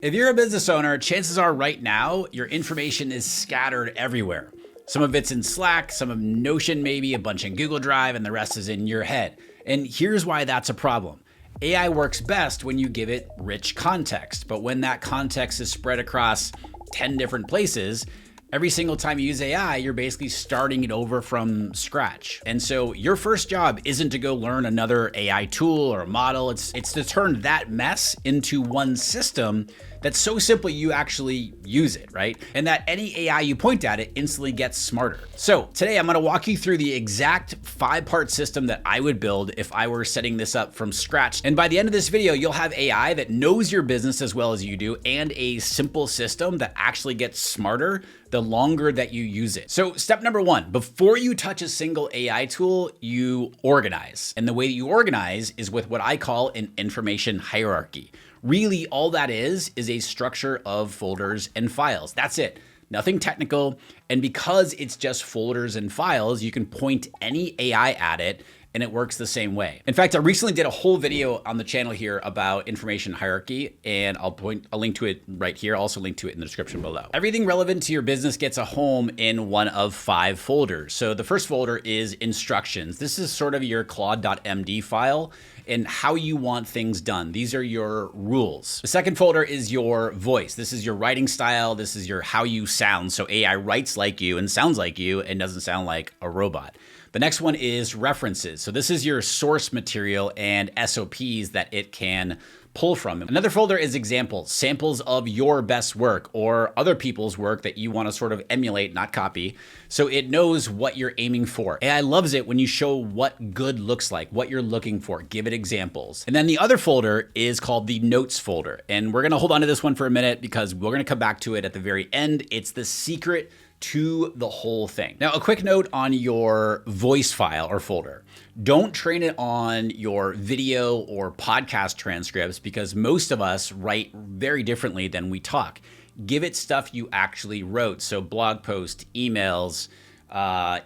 If you're a business owner, chances are right now, your information is scattered everywhere. Some of it's in Slack, some of Notion maybe, a bunch in Google Drive, and the rest is in your head. And here's why that's a problem. AI works best when you give it rich context, but when that context is spread across 10 different places, every single time you use AI, you're basically starting it over from scratch. And so your first job isn't to go learn another AI tool or a model. It's to turn that mess into one system that's so simple you actually use it, right? And that any AI you point at it instantly gets smarter. So today I'm gonna walk you through the exact 5-part system that I would build if I were setting this up from scratch. And by the end of this video, you'll have AI that knows your business as well as you do, and a simple system that actually gets smarter the longer that you use it. So step number 1, before you touch a single AI tool, you organize. And the way that you organize is with what I call an information hierarchy. Really, all that is a structure of folders and files. That's it. Nothing technical. And because it's just folders and files, you can point any AI at it and it works the same way. In fact, I recently did a whole video on the channel here about information hierarchy, and I'll link to it right here. I'll also link to it in the description below. Everything relevant to your business gets a home in one of 5 folders. So the first folder is instructions. This is sort of your claude.md file and how you want things done. These are your rules. The second folder is your voice. This is your writing style. This is your how you sound. So AI writes like you and sounds like you and doesn't sound like a robot. The next one is references. So this is your source material and SOPs that it can pull from. Another folder is examples, samples of your best work or other people's work that you want to sort of emulate, not copy. So it knows what you're aiming for. AI loves it when you show what good looks like, what you're looking for, give it examples. And then the other folder is called the notes folder. And we're going to hold on to this one for a minute because we're going to come back to it at the very end. It's the secret to the whole thing. Now, a quick note on your voice file or folder. Don't train it on your video or podcast transcripts because most of us write very differently than we talk. Give it stuff you actually wrote. So blog posts, emails,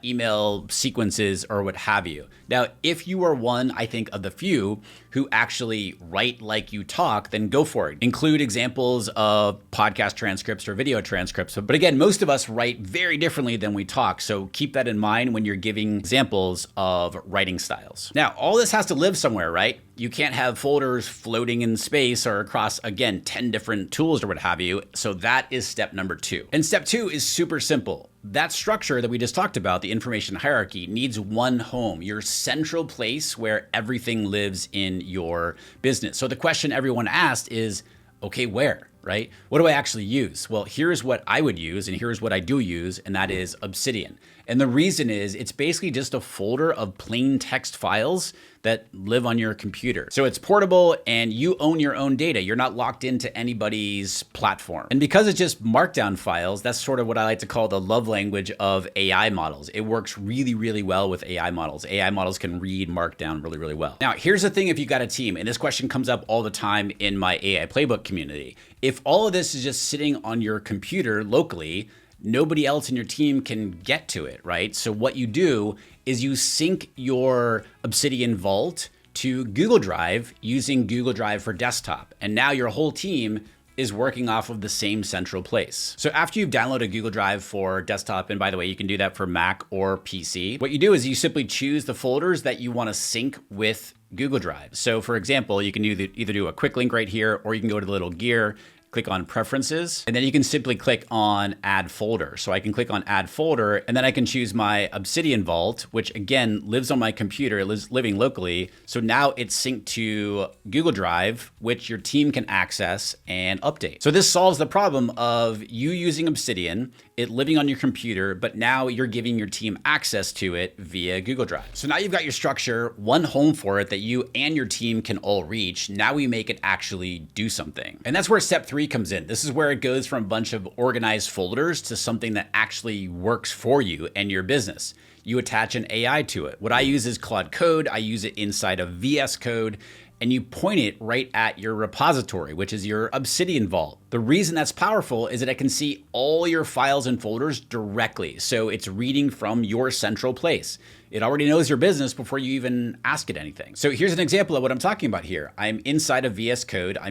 email sequences, or what have you. Now, if you are one, I think, of the few who actually write like you talk, then go for it. Include examples of podcast transcripts or video transcripts. But again, most of us write very differently than we talk. So keep that in mind when you're giving examples of writing styles. Now, all this has to live somewhere, right? You can't have folders floating in space or across, again, 10 different tools or what have you. So that is step number 2. And step 2 is super simple. That structure that we just talked about, the information hierarchy, needs one home, your central place where everything lives in your business. So the question everyone asked is, okay, where, right? What do I actually use? Well, here's what I would use, and here's what I do use, and that is Obsidian. And the reason is it's basically just a folder of plain text files that live on your computer. So it's portable and you own your own data. You're not locked into anybody's platform. And because it's just markdown files, that's sort of what I like to call the love language of AI models. It works really, really well with AI models. AI models can read markdown really, really well. Now, here's the thing if you've got a team, and this question comes up all the time in my AI playbook community. If all of this is just sitting on your computer locally, nobody else in your team can get to it, right? So what you do is you sync your Obsidian Vault to Google Drive using Google Drive for desktop. And now your whole team is working off of the same central place. So after you've downloaded Google Drive for desktop, and by the way, you can do that for Mac or PC, what you do is you simply choose the folders that you want to sync with Google Drive. So for example, you can either do a quick link right here, or you can go to the little gear, click on preferences, and then you can simply click on add folder. So I can click on add folder, and then I can choose my Obsidian Vault, which again lives on my computer, living locally. So now it's synced to Google Drive, which your team can access and update. So this solves the problem of you using Obsidian, it living on your computer, but now you're giving your team access to it via Google Drive. So now you've got your structure, one home for it that you and your team can all reach. Now we make it actually do something. And that's where step 3 comes in. This is where it goes from a bunch of organized folders to something that actually works for you and your business. You attach an AI to it. What I use is Claude Code. I use it inside of VS Code. and you point it right at your repository, which is your Obsidian Vault. The reason that's powerful is that it can see all your files and folders directly. So it's reading from your central place. It already knows your business before you even ask it anything. So here's an example of what I'm talking about here. I'm inside of VS Code. I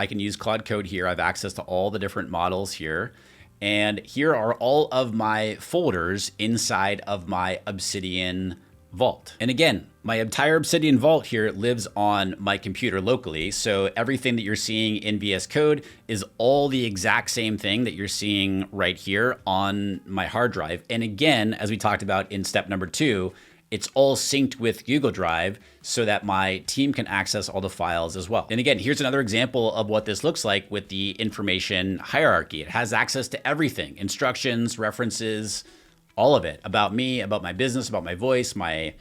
can use Claude Code here. I have access to all the different models here. And here are all of my folders inside of my Obsidian Vault. And again, my entire Obsidian Vault here lives on my computer locally. So everything that you're seeing in VS Code is all the exact same thing that you're seeing right here on my hard drive. And again, as we talked about in step number 2, it's all synced with Google Drive so that my team can access all the files as well. And again, here's another example of what this looks like with the information hierarchy. It has access to everything: instructions, references, all of it about me, about my business, about my voice, my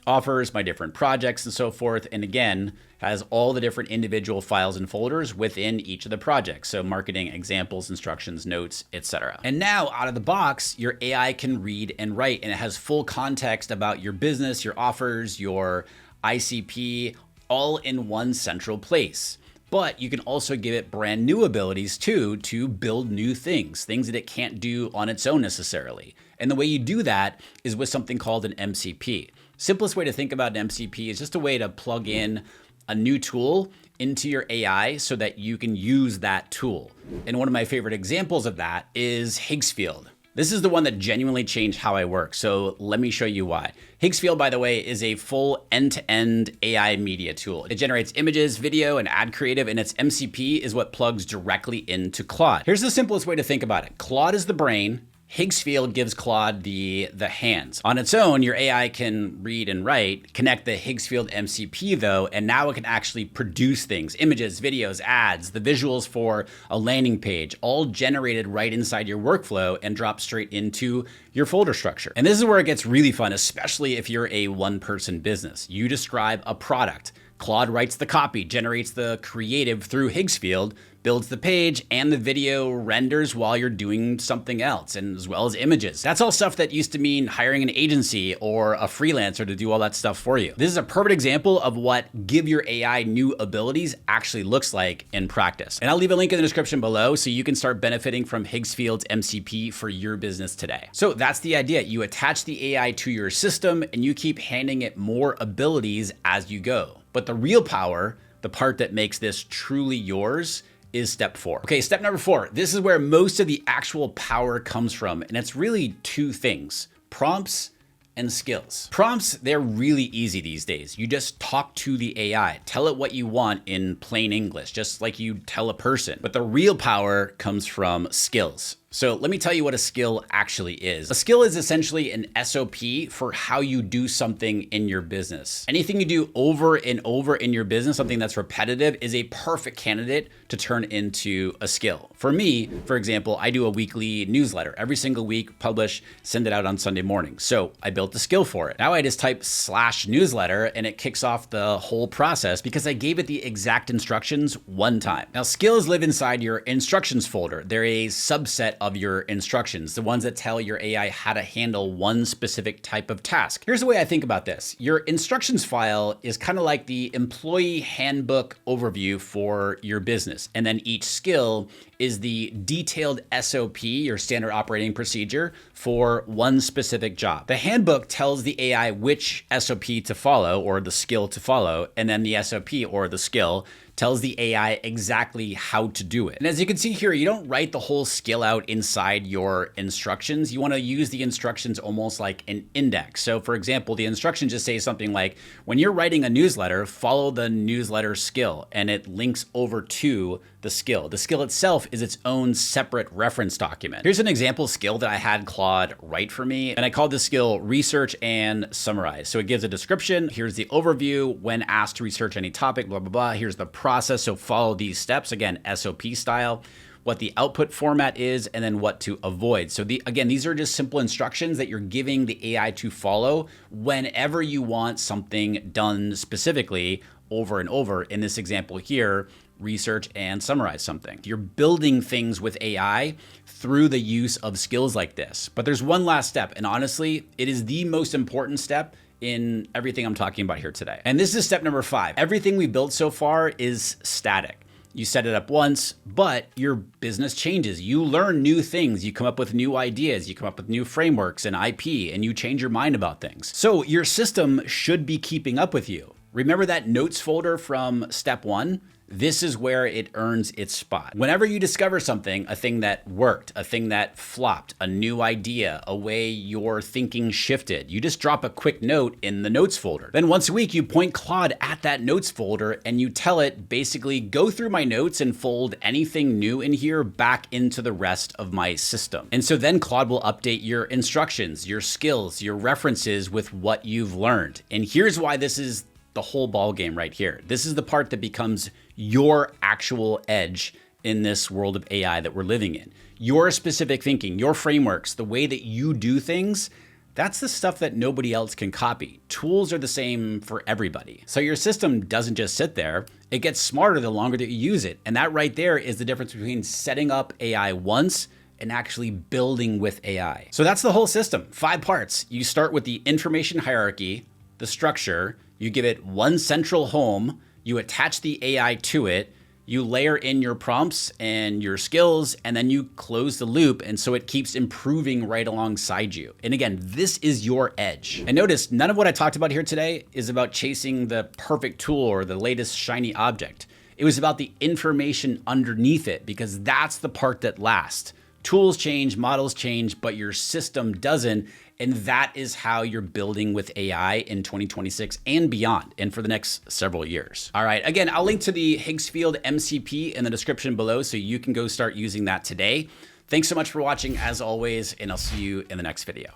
offers, my different projects, and so forth. And again, has all the different individual files and folders within each of the projects. So marketing, examples, instructions, notes, etc. And now out of the box, your AI can read and write, and it has full context about your business, your offers, your ICP, all in one central place. But you can also give it brand new abilities too, to build new things that it can't do on its own necessarily. And the way you do that is with something called an MCP. Simplest way to think about an MCP is just a way to plug in a new tool into your AI so that you can use that tool. And one of my favorite examples of that is Higgsfield. This is the one that genuinely changed how I work. So let me show you why. Higgsfield, by the way, is a full end-to-end AI media tool. It generates images, video, and ad creative, and its MCP is what plugs directly into Claude. Here's the simplest way to think about it. Claude is the brain. Higgsfield gives Claude the hands. On its own, your AI can read and write. Connect the Higgsfield MCP though, and now it can actually produce things: images, videos, ads, the visuals for a landing page, all generated right inside your workflow and drop straight into your folder structure. And this is where it gets really fun, especially if you're a one-person business. You describe a product. Claude writes the copy, generates the creative through Higgsfield, builds the page, and the video renders while you're doing something else, and as well as images. That's all stuff that used to mean hiring an agency or a freelancer to do all that stuff for you. This is a perfect example of what give your AI new abilities actually looks like in practice. And I'll leave a link in the description below so you can start benefiting from Higgsfield's MCP for your business today. So that's the idea. You attach the AI to your system and you keep handing it more abilities as you go. But the real power, the part that makes this truly yours, is step 4. Okay, step number 4. This is where most of the actual power comes from, and it's really 2 things: prompts and skills. Prompts, they're really easy these days. You just talk to the AI, tell it what you want in plain English, just like you tell a person. But the real power comes from skills. So let me tell you what a skill actually is. A skill is essentially an SOP for how you do something in your business. Anything you do over and over in your business, something that's repetitive, is a perfect candidate to turn into a skill. For me, for example, I do a weekly newsletter. Every single week, publish, send it out on Sunday morning. So I built a skill for it. Now I just type /newsletter and it kicks off the whole process because I gave it the exact instructions one time. Now skills live inside your instructions folder. They're a subset of your instructions, the ones that tell your AI how to handle one specific type of task. Here's the way I think about this. Your instructions file is kind of like the employee handbook overview for your business. And then each skill is the detailed SOP, your standard operating procedure, for one specific job. The handbook tells the AI which SOP to follow or the skill to follow, and then the SOP or the skill tells the AI exactly how to do it. And as you can see here, you don't write the whole skill out inside your instructions. You want to use the instructions almost like an index. So for example, the instructions just say something like, when you're writing a newsletter, follow the newsletter skill, and it links over to the skill. The skill itself is its own separate reference document. Here's an example skill that I had Claude write for me, and I called this skill research and summarize. So it gives a description. Here's the overview. When asked to research any topic, blah, blah, blah. Here's the process. So follow these steps, again, SOP style, what the output format is, and then what to avoid. So again, these are just simple instructions that you're giving the AI to follow whenever you want something done specifically over and over. In this example here, research and summarize something. You're building things with AI through the use of skills like this. But there's one last step, and honestly, it is the most important step in everything I'm talking about here today. And this is step number 5. Everything we built so far is static. You set it up once, but your business changes. You learn new things. You come up with new ideas. You come up with new frameworks and IP, and you change your mind about things. So your system should be keeping up with you. Remember that notes folder from step 1? This is where it earns its spot. Whenever you discover something, a thing that worked, a thing that flopped, a new idea, a way your thinking shifted, you just drop a quick note in the notes folder. Then once a week, you point Claude at that notes folder and you tell it basically go through my notes and fold anything new in here back into the rest of my system. And so then Claude will update your instructions, your skills, your references with what you've learned. And here's why this is the whole ball game right here. This is the part that becomes your actual edge in this world of AI that we're living in. Your specific thinking, your frameworks, the way that you do things, that's the stuff that nobody else can copy. Tools are the same for everybody. So your system doesn't just sit there, it gets smarter the longer that you use it. And that right there is the difference between setting up AI once and actually building with AI. So that's the whole system, 5 parts. You start with the information hierarchy, the structure, you give it one central home, you attach the AI to it, you layer in your prompts and your skills, and then you close the loop. And so it keeps improving right alongside you. And again, this is your edge. And notice none of what I talked about here today is about chasing the perfect tool or the latest shiny object. It was about the information underneath it, because that's the part that lasts. Tools change, models change, but your system doesn't. And that is how you're building with AI in 2026 and beyond, and for the next several years. All right, again, I'll link to the Higgsfield MCP in the description below so you can go start using that today. Thanks so much for watching as always, and I'll see you in the next video.